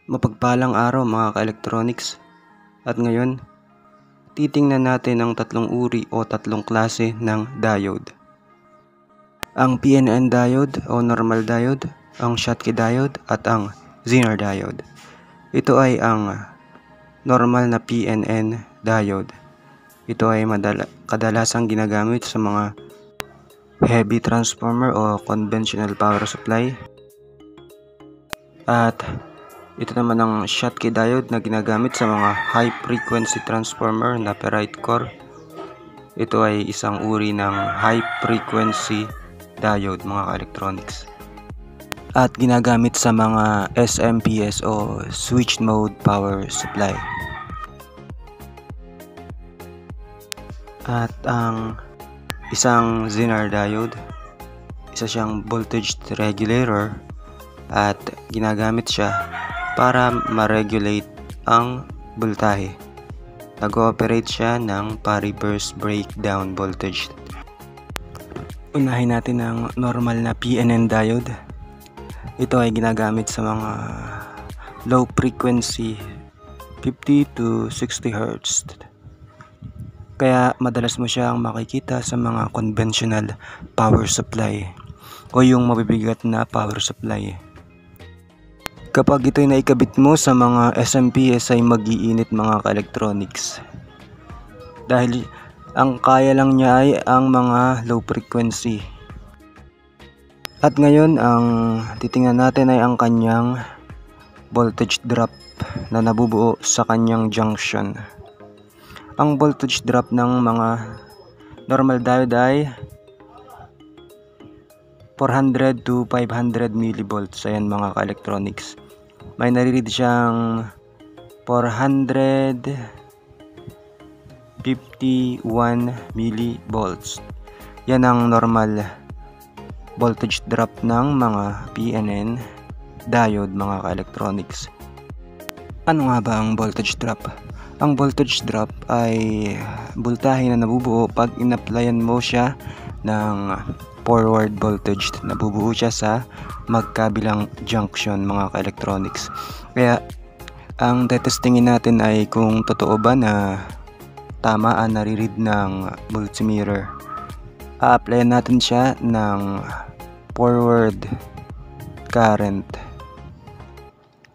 Mapagpalang araw mga ka-electronics, at ngayon titingnan natin ang tatlong uri o tatlong klase ng diode. Ang PNN diode o normal diode, ang Schottky diode at ang Zener diode. Ito ay ang normal na PNN diode. Ito ay kadalasang ginagamit sa mga heavy transformer o conventional power supply. At ito naman ang Schottky diode na ginagamit sa mga high frequency transformer na ferrite core. Ito ay isang uri ng high frequency diode mga ka-electronics. At ginagamit sa mga SMPS o switch mode power supply. At ang isang Zener diode, isa siyang voltage regulator at ginagamit siya para ma-regulate ang voltahe. Nag-ooperate siya ng pa-reverse breakdown voltage. Unahin natin ang normal na PNN diode. Ito ay ginagamit sa mga low frequency 50 to 60 Hz. Kaya madalas mo siyang makikita sa mga conventional power supply o yung mabibigat na power supply. Kapag ito'y naikabit mo sa mga SMPS ay mag-iinit mga ka-electronics. Dahil ang kaya lang niya ay ang mga low frequency. At ngayon ang titingnan natin ay ang kanyang voltage drop na nabubuo sa kanyang junction. Ang voltage drop ng mga normal diode ay 400 to 500 millivolts. Ayan mga ka-electronics. May nariread siyang 451 millivolts. Yan ang normal voltage drop ng mga PNN diode mga ka-electronics. Ano nga ba ang voltage drop? Ang voltage drop ay voltahe na nabubuo pag in-applyan mo siya ng forward voltage. Nabubuo siya sa magkabilang junction mga ka-electronics. Kaya ang tetestingin natin ay kung totoo ba na tama ang nare-read ng multimeter. A-applyan natin siya ng forward current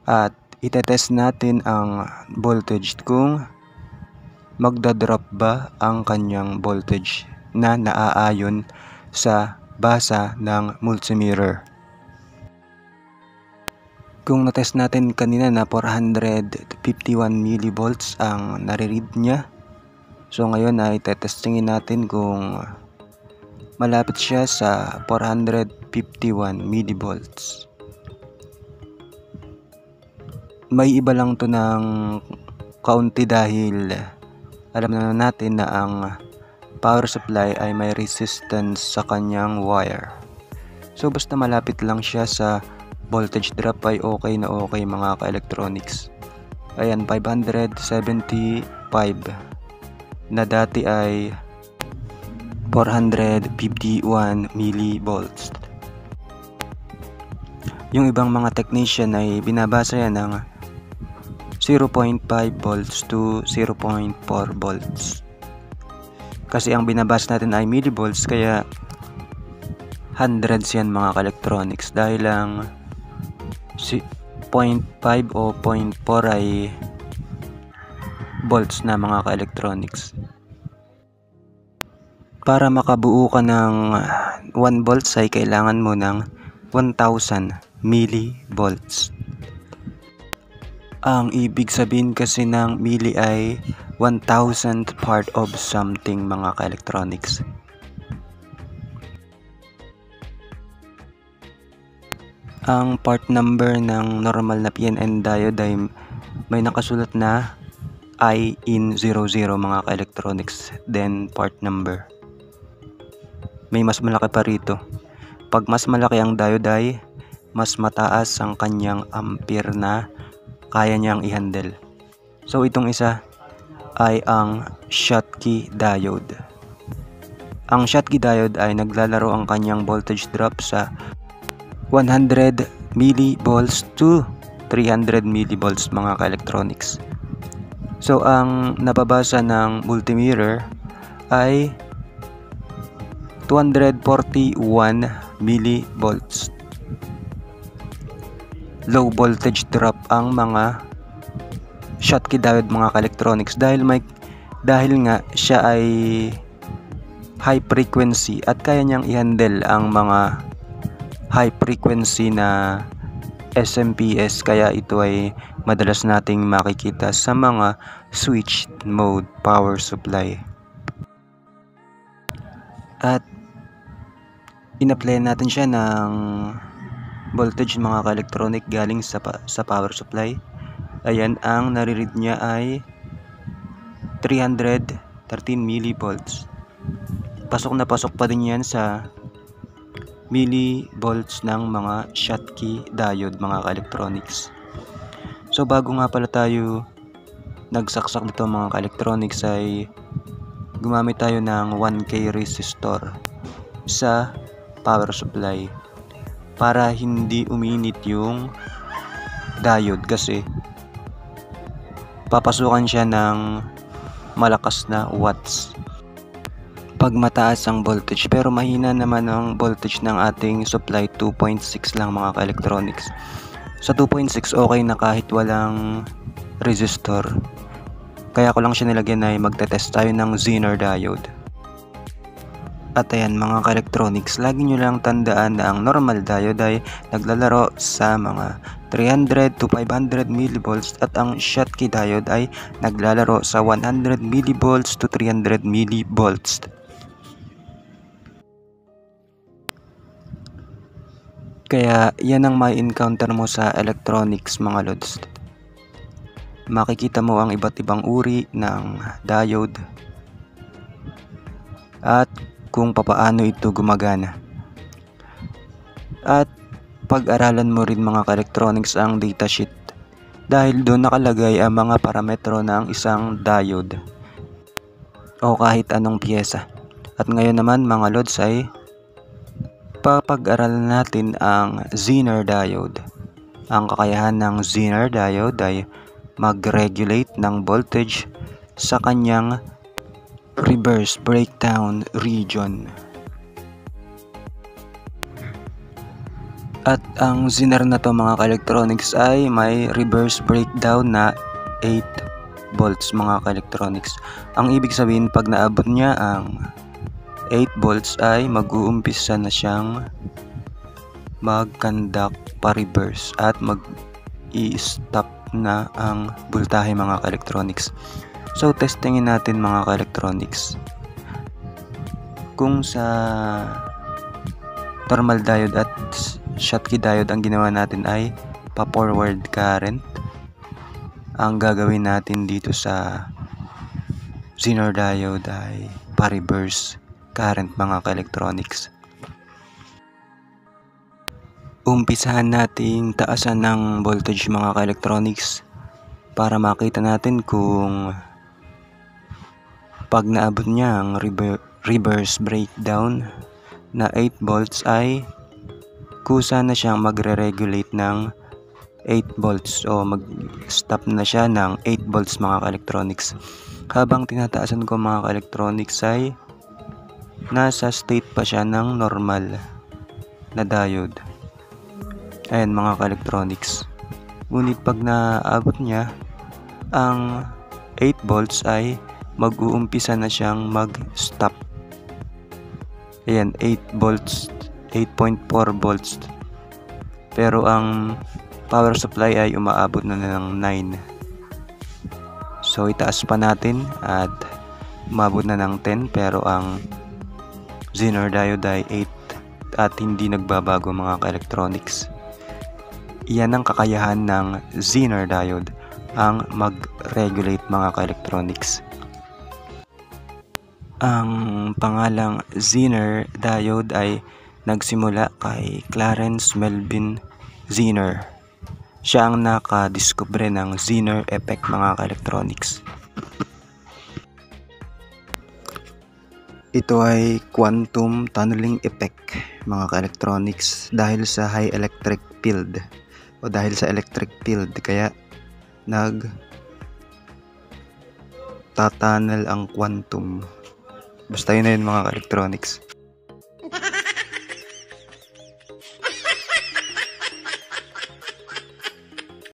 at itetest natin ang voltage kung magdadrop ba ang kanyang voltage na naaayon sa basa ng multimeter. Kung natest natin kanina na 451 millivolts ang nare-read niya, so ngayon ay tetestingin natin kung malapit siya sa 451 millivolts. May iba lang to ng kaunti dahil alam na natin na ang power supply ay may resistance sa kanyang wire. So basta malapit lang siya sa voltage drop ay okay na okay mga ka-electronics. Ayan, 575 na dati ay 451 millivolts. Yung ibang mga technician ay binabasa yan ng 0.5 volts to 0.4 volts. Kasi ang binabasa natin ay millivolts, kaya hundreds yan mga ka-electronics. Dahil ang 0.5 o 0.4 ay volts na mga ka-electronics. Para makabuo ka ng 1 volts ay kailangan mo ng 1000 millivolts. Ang ibig sabihin kasi ng milli ay 1000th part of something mga ka-electronics. Ang part number ng normal na PNN diode ay may nakasulat na I in 00 mga ka-electronics, then part number. May mas malaki pa rito. Pag mas malaki ang diode ay mas mataas ang kanyang ampere na kaya niyang i-handle. So itong isa ay ang Schottky diode. Ang Schottky diode ay naglalaro ang kanyang voltage drop sa 100 millivolts to 300 millivolts mga ka-electronics. So ang nababasa ng multimeter ay 241 millivolts. Low voltage drop ang mga Schottky diode mga ka-electronics dahil nga siya ay high frequency at kaya niyang i-handle ang mga high frequency na SMPS, kaya ito ay madalas nating makikita sa mga switch mode power supply. At in-apply natin siya ng voltage mga ka-electronic galing sa power supply. Ayan, ang nare-read niya ay 313 millivolts. Pasok na pasok pa din yan sa millivolts ng mga Schottky diode mga ka-electronics. So bago nga pala tayo nagsaksak dito mga ka-electronics ay gumamit tayo ng 1K resistor sa power supply para hindi uminit yung diode kasi papasukan siya ng malakas na watts pag mataas ang voltage, pero mahina naman ang voltage ng ating supply, 2.6 lang mga ka-electronics. Sa 2.6 okay na kahit walang resistor, kaya ko lang siya nilagyan ay magte-test tayo ng Zener diode. At ayan mga ka-electronics, lagi nyo lang tandaan na ang normal diode ay naglalaro sa mga 300 to 500 millivolts at ang Schottky diode ay naglalaro sa 100 millivolts to 300 millivolts. Kaya yan ang may encounter mo sa electronics mga lods. Makikita mo ang iba't ibang uri ng diode at kung papaano ito gumagana. At pag-aralan mo rin mga ka-electronics ang datasheet dahil doon nakalagay ang mga parametro ng isang diode o kahit anong piyesa. At ngayon naman mga lods ay papag-aralan natin ang Zener diode. Ang kakayahan ng Zener diode ay mag-regulate ng voltage sa kanyang reverse breakdown region. At ang Zener na to mga ka-electronics ay may reverse breakdown na 8 volts mga ka-electronics. Ang ibig sabihin pag naabot niya ang 8 volts ay mag-uumpisa na siyang mag-conduct pa-reverse at mag-i-stop na ang voltahe mga ka-electronics. So testingin natin mga ka-electronics. Kung sa normal diode at Schottky diode ang ginawa natin ay pa-forward current, ang gagawin natin dito sa Zener diode ay pa-reverse current mga ka-electronics. Umpisahan nating taasan ng voltage mga ka-electronics para makita natin kung pag naabot niya ang reverse breakdown na 8 volts ay kusa na siyang magre-regulate ng 8 volts o mag-stop na siya ng 8 volts mga ka-electronics. Habang tinataasan ko mga ka-electronics ay nasa state pa siya ng normal na diode. Ayan mga ka-electronics. Ngunit pag naabot niya ang 8 volts ay mag-uumpisa na siyang mag-stop. Ayan, 8 volts, 8.4 volts. Pero ang power supply ay umaabot na ng 9. So itaas pa natin at umabot na ng 10, pero ang Zener diode ay 8 at hindi nagbabago mga ka-electronics. Iyan ang kakayahan ng Zener diode, ang mag-regulate mga ka-electronics. Ang pangalang Zener diode ay nagsimula kay Clarence Melvin Zener. Siya ang nakadiskubre ng Zener effect mga ka-electronics. Ito ay quantum tunneling effect mga ka-electronics dahil sa high electric field o dahil sa electric field kaya tatanal ang quantum. Basta yun na yun mga ka-electronics.